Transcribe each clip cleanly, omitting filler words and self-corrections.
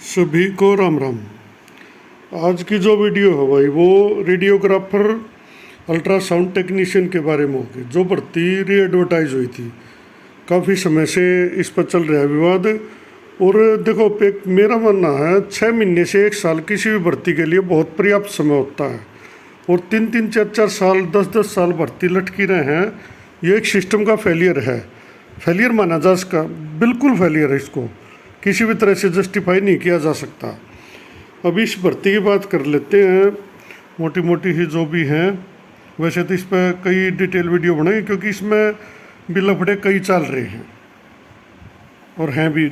सभी को राम राम। आज की जो वीडियो है भाई वो रेडियोग्राफर अल्ट्रासाउंड टेक्नीशियन के बारे में होगी, जो भर्ती री एडवर्टाइज हुई थी। काफ़ी समय से इस पर चल रहा है विवाद। और देखो, एक मेरा मानना है 6 महीने से 1 साल किसी भी भर्ती के लिए बहुत पर्याप्त समय होता है। और 3-3, 4-4 साल, 10-10 साल भर्ती लटकी रहे हैं, ये एक सिस्टम का फेलियर है। फेलियर माना जा इसका, बिल्कुल फेलियर है। इसको किसी भी तरह से जस्टिफाई नहीं किया जा सकता। अब इस भर्ती की बात कर लेते हैं, मोटी मोटी ही जो भी हैं। वैसे तो इस पर कई डिटेल वीडियो बनाई, क्योंकि इसमें भी लफड़े कई चल रहे हैं और हैं भी,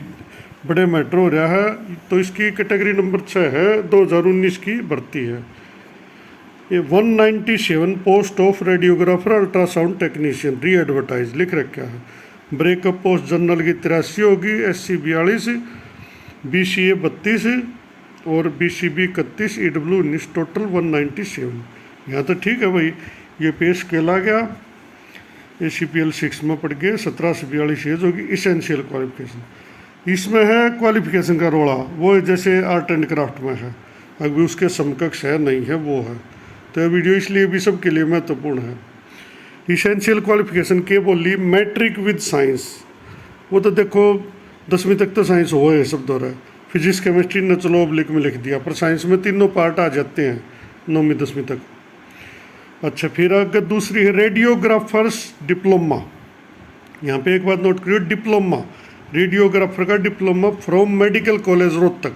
बड़े मैटर हो रहा है। तो इसकी कैटेगरी नंबर 6 है, 2019 की भर्ती है। ये 197 post of radiographer ultrasound technician री एडवर्टाइज लिख रखा है। ब्रेकअप पोस्ट जनरल की 83 होगी, SC 42, BCA 32 और BCB 31, EW 19, टोटल 197। यहाँ तो ठीक है भाई, ये पेश केला गया। ACPL 6 में पड़ गए, 17 से 42 एज होगी। इसेंशियल क्वालिफिकेशन इसमें है, क्वालिफिकेशन का रोड़ा वो है जैसे आर्ट एंड क्राफ्ट में है, अभी उसके समकक्ष है नहीं है वो है। तो यह वीडियो इसलिए भी सबके लिए महत्वपूर्ण है। इसेंशियल क्वालिफिकेशन के बोली मैट्रिक विद साइंस, वो तो देखो 10वीं तक तो साइंस हो है सब दौरा। फिजिक्स केमिस्ट्री ने चलो ऑब्लिक में लिख दिया, पर साइंस में तीनों पार्ट आ जाते हैं 9वीं 10वीं तक। अच्छा, फिर अगर दूसरी है रेडियोग्राफर्स डिप्लोमा। यहाँ पे एक बात नोट करियो, डिप्लोमा, रेडियोग्राफर का diploma from medical college Rohtak.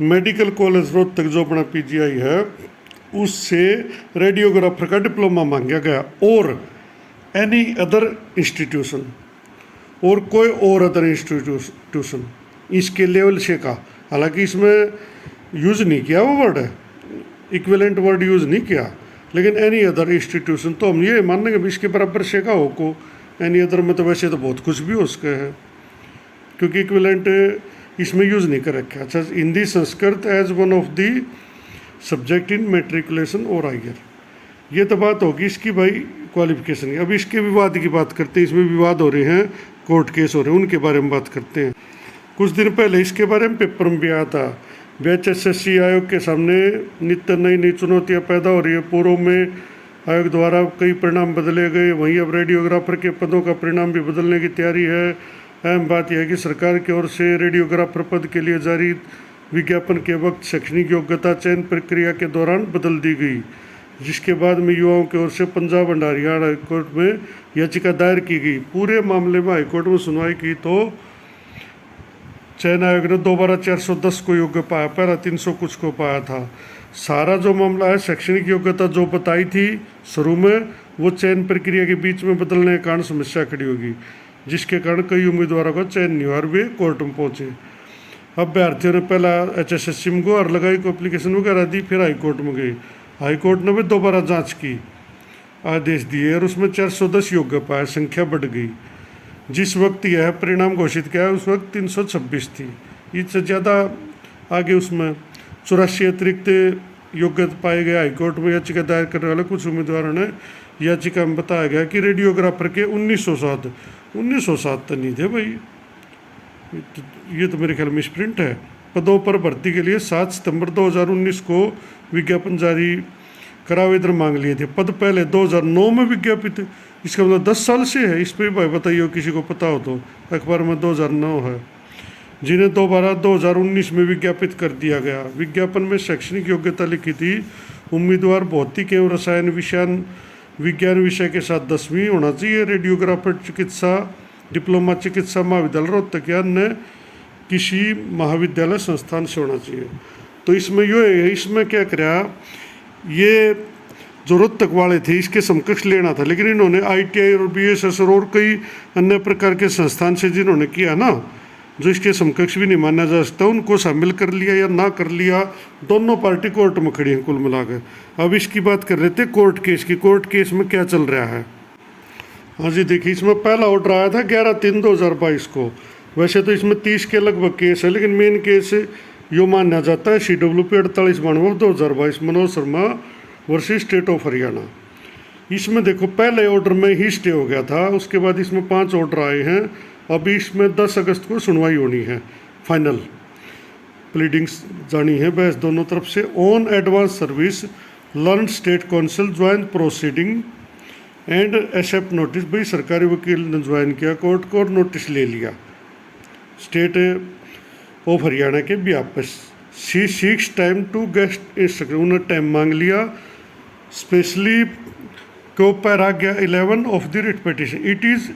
Medical college Rohtak जो अपना PGI है, उससे रेडियोग्राफर का डिप्लोमा मांगा गया। और एनी अदर इंस्टीट्यूशन, और कोई और अदर इंस्टीट्यूशन इसके लेवल से का, हालांकि इसमें यूज़ नहीं किया वो वर्ड है, इक्विवेलेंट वर्ड यूज़ नहीं किया, लेकिन एनी अदर इंस्टीट्यूशन तो हम ये मानेंगे भी इसके बराबर से का हो को। एनी अदर में तो वैसे तो बहुत कुछ भी हो सके है, क्योंकि इक्विवेलेंट इसमें यूज़ नहीं कर रखा। अच्छा, Hindi Sanskrit as one of the subject in matriculation और हायर, ये तो बात होगी इसकी भाई क्वालिफिकेशन की। अब इसके विवाद की बात करते हैं, इसमें विवाद हो रहे हैं, कोर्ट केस हो रहे हैं, उनके बारे में बात करते हैं। कुछ दिन पहले इसके बारे में पेपर में भी आया था। BHSSC आयोग के सामने नित्य नई नई चुनौतियाँ पैदा हो रही है। पूर्व में आयोग द्वारा कई परिणाम बदले गए, वहीं अब रेडियोग्राफर के पदों का परिणाम भी बदलने की तैयारी है। अहम बात यह है कि सरकार की ओर से रेडियोग्राफर पद के लिए जारी विज्ञापन के वक्त शैक्षणिक योग्यता चयन प्रक्रिया के दौरान बदल दी गई, जिसके बाद में युवाओं की ओर से पंजाब एंड हरियाणा हाईकोर्ट में याचिका दायर की गई। पूरे मामले में हाईकोर्ट में सुनवाई की तो चयन आयोग ने दोबारा 410 को योग्य पाया, पहला 300 कुछ को पाया था। सारा जो मामला है, शैक्षणिक योग्यता जो बताई थी शुरू में, वो चयन प्रक्रिया के बीच में बदलने के कारण समस्या खड़ी होगी, जिसके कारण कई उम्मीदवारों का चयन नहीं हुआ और वे कोर्ट में पहुंचे। अभ्यर्थियों ने पहला HSSC को और लगाई को एप्लीकेशन वगैरह दी, फिर हाईकोर्ट में गई। हाईकोर्ट ने भी दोबारा जांच की, आदेश दिए और उसमें 410 योग्य पाए, संख्या बढ़ गई। जिस वक्त यह परिणाम घोषित किया उस वक्त 326 थी। इससे ज़्यादा आगे उसमें 84 अतिरिक्त योग्य पाए गए। हाईकोर्ट में याचिका दायर करने वाले कुछ उम्मीदवारों ने याचिका में बताया गया कि रेडियोग्राफर के 1907 तो नहीं थे भाई, ये तो मेरे ख्याल में स्प्रिंट है। पदों पर भर्ती के लिए 7 सितंबर 2019 को विज्ञापन जारी करा, आवेदन मांग लिए थे। पद पहले 2009 में विज्ञापित, इसका मतलब 10 साल से है। इस पर भाई बताइए, किसी को पता हो तो। अखबार में 2009 है, जिन्हें दोबारा 2019 में विज्ञापित कर दिया गया। विज्ञापन में शैक्षणिक योग्यता लिखी थी, उम्मीदवार भौतिक एवं रसायन विज्ञान विषय के साथ 10वीं होना चाहिए। रेडियोग्राफर चिकित्सा डिप्लोमा चिकित्सा महाविद्यालय रोहतक या अन्य किसी महाविद्यालय संस्थान से होना चाहिए। तो इसमें यो है, इसमें क्या करा, ये जो रोहतक वाले थे इसके समकक्ष लेना था, लेकिन इन्होंने ITI और BSS और कई अन्य प्रकार के संस्थान से जिन्होंने किया ना, जो इसके समकक्ष भी नहीं माना जा सकता, उनको शामिल कर लिया या ना कर लिया। दोनों पार्टी कोर्ट में खड़ी हैं कुल मिलाकर। अब इसकी बात कर रहे थे कोर्ट केस की। कोर्ट केस में क्या चल रहा है? हाँ जी, देखिए, इसमें पहला ऑर्डर आया था 11/3/2022 को। वैसे तो इसमें 30 के लगभग केस है, लेकिन मेन केस यो माना जाता है CWP 48/92/2022 Manoj Sharma versus state of Haryana. इसमें देखो, पहले ऑर्डर में ही स्टे हो गया था, उसके बाद इसमें 5 ऑर्डर आए हैं। अभी इसमें 10 अगस्त को सुनवाई होनी है फाइनल। प्लीडिंग्स जानी है बहस दोनों तरफ से। On advance service learn state counsel join proceeding and accept notice. भाई सरकारी वकील ने ज्वाइन किया कोर्ट को और नोटिस ले लिया स्टेट ऑफ हरियाणा के वापस। She seeks time to get instruction, उन्होंने टाइम मांग लिया स्पेशली को paragraph 11 of the writ petition. It is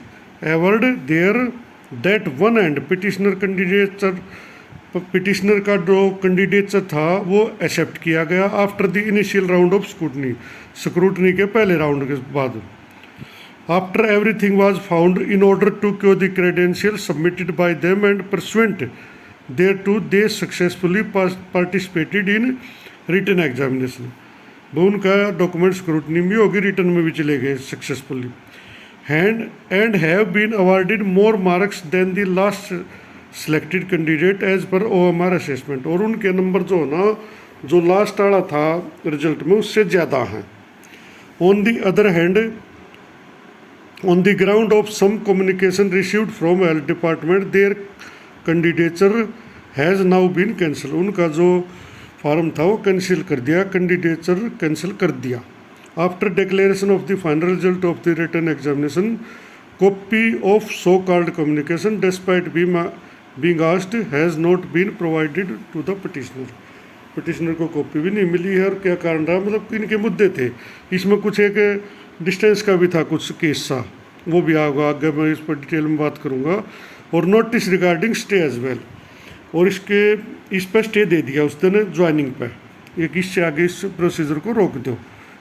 averred there that one and petitioner का जो कैंडिडेचर था वो एक्सेप्ट किया गया after the initial round of scrutiny के पहले राउंड के बाद। After everything was found in order to cure the credential submitted by them and pursuant there to they successfully participated in written examination. वो उनका डॉक्यूमेंट स्क्रूटनी भी होगी, return में भी चले गए successfully. And have been awarded more marks than the last selected candidate as per OMR assessment. और उनके नंबर जो ना जो लास्ट वाला था रिजल्ट में उससे ज़्यादा हैं। On the other hand on the ground of some communication received from health department their candidature has now been cancel. उनका जो फॉर्म था वो कैंसिल कर दिया, कैंडिडेचर कैंसिल कर दिया। After declaration of the final result of the written examination copy of so called communication despite being asked has not been provided to the petitioner. Petitioner को copy भी नहीं मिली है। और क्या कारण रहा, मतलब इनके मुद्दे थे इसमें, कुछ एक डिस्टेंस का भी था कुछ केस सा, वो भी आगे आगे मैं इस पर डिटेल में बात करूँगा। और notice regarding stay as well, और इस पर स्टे दे दिया उस दिन ज्वाइनिंग पे, एक इससे आगे इस प्रोसीजर को रोक दो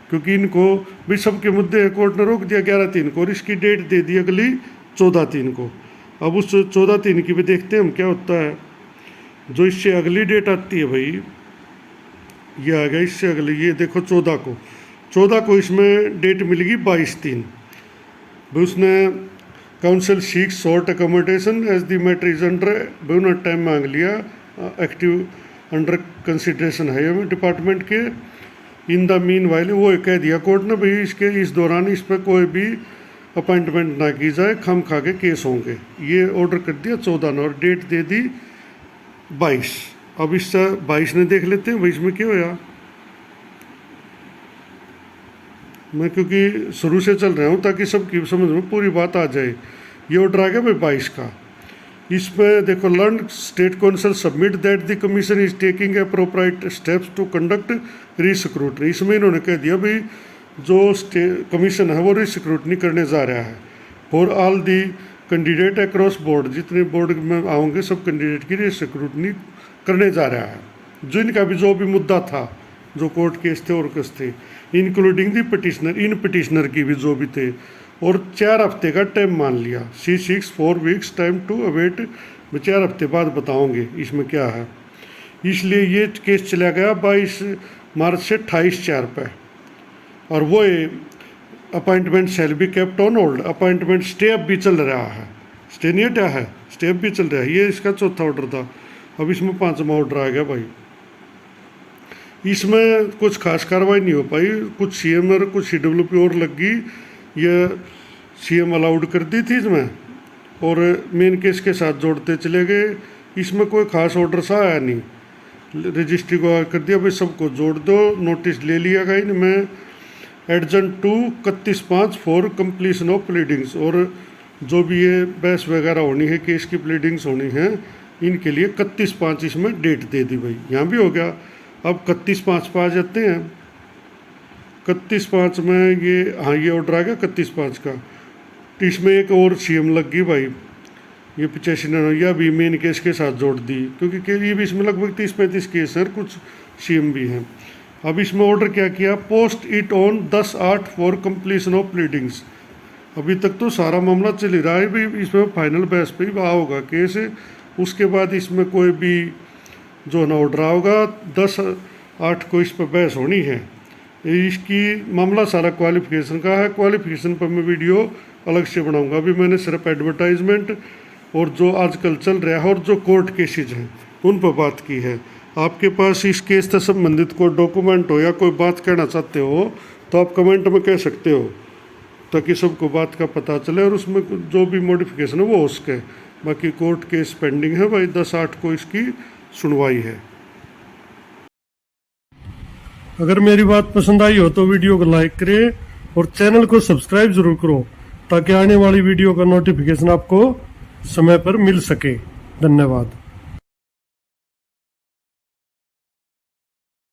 क्योंकि इनको भी सबके मुद्दे कोर्ट ने रोक दिया 11/3 को, और इसकी डेट दे दी अगली 14/3 को। अब उस 14/3 की भी देखते हैं हम क्या होता है। जो इससे अगली डेट आती है भाई, ये आ गया इससे अगली, ये देखो 14 को इसमें डेट मिलेगी 22/3। भाई उसने counsel seek short accommodation as the matter is under, भाई उन्होंने टाइम मांग लिया, एक्टिव अंडर कंसिडरेशन है ये डिपार्टमेंट के। इन द मीन वाइल वो कह दिया कोर्ट ने भाई इसके इस दौरान इस पर कोई भी अपॉइंटमेंट ना की जाए, खम खा के केस होंगे। ये ऑर्डर कर दिया 14 ने और डेट दे दी 22। अब इससे 22 ने देख लेते हैं भाई इसमें क्या होया। मैं क्योंकि शुरू से चल रहा हूँ ताकि सबकी समझ में पूरी बात आ जाए। ये ऑर्डर आ गया भाई 22 का। इसमें देखो learn state council submit that the commission is taking appropriate steps to conduct rescrutiny. इसमें इन्होंने कह दिया भाई जो कमीशन है वो रीस्क्रूटनी करने जा रहा है for all the candidate across board, जितने बोर्ड में आओगे सब कैंडिडेट की रीस्क्रूटनी करने जा रहा है। जो इनका भी जो भी मुद्दा था, जो कोर्ट केस थे और केस थे, including the petitioner, in petitioner की भी जो भी थे, और 4 हफ्ते का टाइम मान लिया। सी 6 4 वीक्स टाइम टू अवेट, 4 हफ्ते बाद बताओगे इसमें क्या है। इसलिए ये केस चला गया 22 मार्च से 28/4 पे। और वो appointment shall be kept on hold, appointment stay अब भी चल रहा है, स्टे नहीं हटा है, स्टे अब भी चल रहा है। ये इसका चौथा ऑर्डर था, अब इसमें 5वां ऑर्डर आ गया भाई। इसमें कुछ खास कार्रवाई नहीं हो पाई, कुछ CM और कुछ CWP और लग गई, ये CM अलाउड कर दी थी इसमें, और मेन केस के साथ जोड़ते चले गए। इसमें कोई खास ऑर्डर सा आया नहीं, रजिस्ट्री को कर दिया भाई सबको जोड़ दो, नोटिस ले लिया गया इनमें adjourn to 31/5 for completion of pleadings. और जो भी ये बहस वगैरह होनी है, केस की प्लीडिंग्स होनी है, इनके लिए 31/5 इसमें डेट दे दी भाई। यहाँ भी हो गया, अब 31/5 पे आ जाते हैं। 31/5 में ये, हाँ ये ऑर्डर आ गया 31/5 का। इसमें एक और CM लग गई भाई, ये 85 या भी मेन केस के साथ जोड़ दी, क्योंकि ये भी इसमें लगभग 30-35 केस हैं, कुछ CM भी हैं। अब इसमें ऑर्डर क्या किया, post it on 10/8 for completion of pleadings. अभी तक तो सारा मामला चल ही रहा है भाई, इसमें फाइनल बहस पे ही होगा केस। उसके बाद इसमें कोई भी जो ना ऑर्डर होगा 10/8 को इस पर बहस होनी है। इसकी मामला सारा क्वालिफिकेशन का है, क्वालिफिकेशन पर मैं वीडियो अलग से बनाऊंगा। अभी मैंने सिर्फ एडवर्टाइजमेंट और जो आजकल चल रहा है और जो कोर्ट केसेज हैं उन पर बात की है। आपके पास इस केस से संबंधित कोई डॉक्यूमेंट हो या कोई बात कहना चाहते हो तो आप कमेंट में कह सकते हो, ताकि सबको बात का पता चले और उसमें जो भी मॉडिफिकेशन है वो हो सके। बाकी कोर्ट केस पेंडिंग है भाई, 10/8 को इसकी सुनवाई है। अगर मेरी बात पसंद आई हो तो वीडियो को लाइक करें और चैनल को सब्सक्राइब जरूर करो ताकि आने वाली वीडियो का नोटिफिकेशन आपको समय पर मिल सके। धन्यवाद।